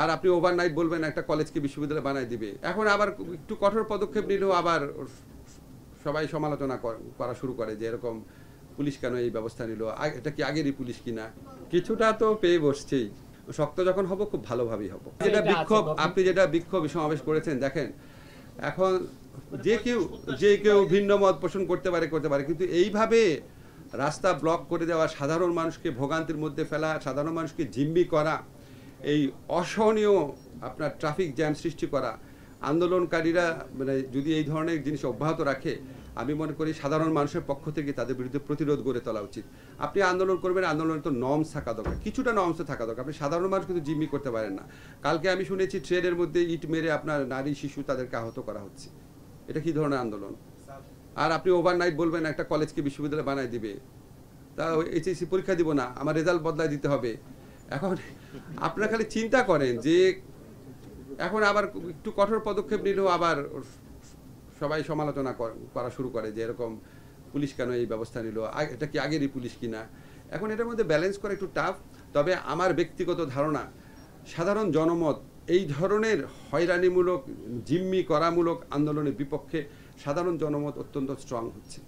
আর আপনি ওভারনাইট বলবেন একটা কলেজকে বিশ্ববিদ্যালয় বানায় দিবে। এখন আবার একটু কঠোর পদক্ষেপ নিলেও আবার সবাই সমালোচনা করা শুরু করে যে এরকম পুলিশ কেন এই ব্যবস্থা নিল, এটা কি আগেরই পুলিশ কিনা। কিছুটা তো পেয়ে বসছেই, শক্ত যখন হব খুব ভালোভাবেই হব। যেটা বিক্ষোভ, আপনি যেটা বিক্ষোভ সমাবেশ করেছেন, দেখেন এখন যে কেউ ভিন্ন মত পোষণ করতে পারে, কিন্তু এইভাবে রাস্তা ব্লক করে দেওয়া, সাধারণ মানুষকে ভোগান্তির মধ্যে ফেলা, সাধারণ মানুষকে জিম্মি করা, এই অসহনীয় আপনার ট্রাফিক জ্যাম সৃষ্টি করা, আন্দোলনকারীরা মানে যদি এই ধরনের জিনিস অব্যাহত রাখে, আমি মনে করি সাধারণ মানুষের পক্ষ থেকে তাদের বিরুদ্ধে প্রতিরোধ গড়ে তোলা উচিত। আপনি আন্দোলন করবেন, আন্দোলনের তো নর্মস থাকা দরকার, কিছুটা নর্মস থাকা দরকার। আপনি সাধারণ মানুষ কিন্তু জিম্মি করতে পারেন না। কালকে আমি শুনেছি ট্রেনের মধ্যে ইট মেরে আপনার নারী শিশু তাদেরকে আহত করা হচ্ছে। এটা কি ধরনের আন্দোলন? আর আপনি ওভারনাইট বলবেন একটা কলেজকে বিশ্ববিদ্যালয় বানায় দিবে, তা এইচএসসি পরীক্ষা দিব না, আমার রেজাল্ট বদলায় দিতে হবে। এখন আপনারা খালি চিন্তা করেন যে এখন আবার একটু কঠোর পদক্ষেপ নিলেও আবার সবাই সমালোচনা করা শুরু করে যে এরকম পুলিশ কেন এই ব্যবস্থা নিল, এটা কি আগেরই পুলিশ কিনা। এখন এটার মধ্যে ব্যালেন্স করা একটু টাফ। তবে আমার ব্যক্তিগত ধারণা, সাধারণ জনমত এই ধরনের হয়রানিমূলক জিম্মি করামূলক আন্দোলনের বিপক্ষে সাধারণ জনমত অত্যন্ত স্ট্রং হচ্ছে।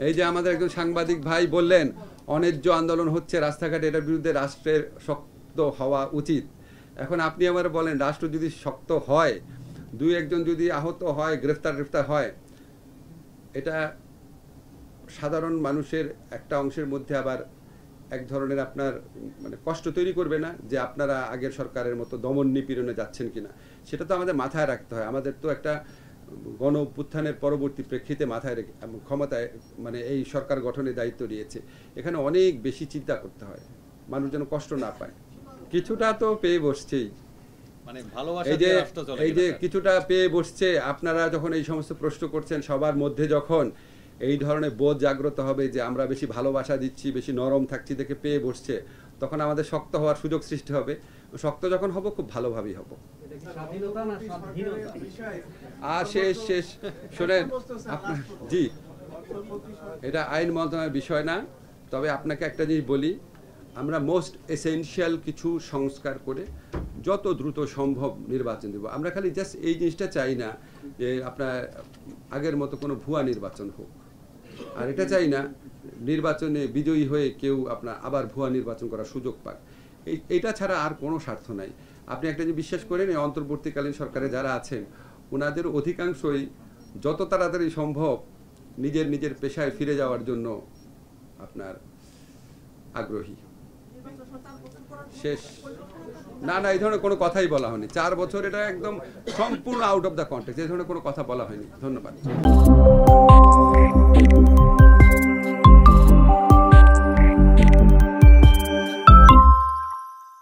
এই যে আমাদের একজন সাংবাদিক ভাই বললেন অন্যায্য আন্দোলন হচ্ছে রাস্তাঘাটে, এটার বিরুদ্ধে রাষ্ট্রের শক্ত হওয়া উচিত। এখন আপনি আমার বলেন, রাষ্ট্র যদি শক্ত হয়, দুই একজন যদি আহত হয়, গ্রেফতার হয়, এটা সাধারণ মানুষের একটা অংশের মধ্যে আবার এক ধরনের আপনার মানে কষ্ট তৈরি করবে না যে আপনারা আগের সরকারের মতো দমন নিপীড়নে যাচ্ছেন কিনা। সেটা তো আমাদের মাথায় রাখতে হয়। আমাদের তো একটা গণ অভ্যুত্থানের পরবর্তী প্রেক্ষিতে মাথায় রেখে ক্ষমতায় মানে এই সরকার গঠনের দায়িত্ব নিয়েছে। এখানে অনেক বেশি চিন্তা করতে হয়, মানুষ যেন কষ্ট না পায়। কিছুটা তো পেয়ে বসছেই, মানে ভালোবাসা এই যে কিছুটা পেয়ে বসছে। আপনারা যখন এই সমস্ত প্রশ্ন করছেন, সবার মধ্যে যখন এই ধরনের বোধ জাগ্রত হবে যে আমরা বেশি ভালোবাসা দিচ্ছি, বেশি নরম থাকছি দেখে পেয়ে বসছে, তখন আমাদের শক্ত হওয়ার সুযোগ সৃষ্টি হবে। শক্ত যখন হব খুব ভালোভাবেই হব। আর শেষ শোনেন আপনার, জি এটা আইন মন্ত্রণালয়ের বিষয় না। তবে আপনাকে একটা জিনিস বলি, আমরা মোস্ট এসেনশিয়াল কিছু সংস্কার করে যত দ্রুত সম্ভব নির্বাচন দেব। আমরা খালি জাস্ট এই জিনিসটা চাই না যে আপনার আগের মতো কোনো ভুয়া নির্বাচন হোক, আর এটা চাই না নির্বাচনে বিজয়ী হয়ে কেউ আপনার আবার ভুয়া নির্বাচন করার সুযোগ পাক। এইটা ছাড়া আর কোনো স্বার্থ নাই। আপনি একটা যে বিশ্বাস করেন, এই অন্তর্বর্তীকালীন সরকারে যারা আছেন ওনাদের অধিকাংশই যত তাড়াতাড়ি সম্ভব নিজের পেশায় ফিরে যাওয়ার জন্য আপনার আগ্রহী। শেষ না, এই ধরনের কোনো কথাই বলা হয়নি। 4 বছর এটা একদম সম্পূর্ণ আউট অফ দ্য কন্টেক্সট, এই ধরনের কোনো কথা বলা হয়নি। ধন্যবাদ।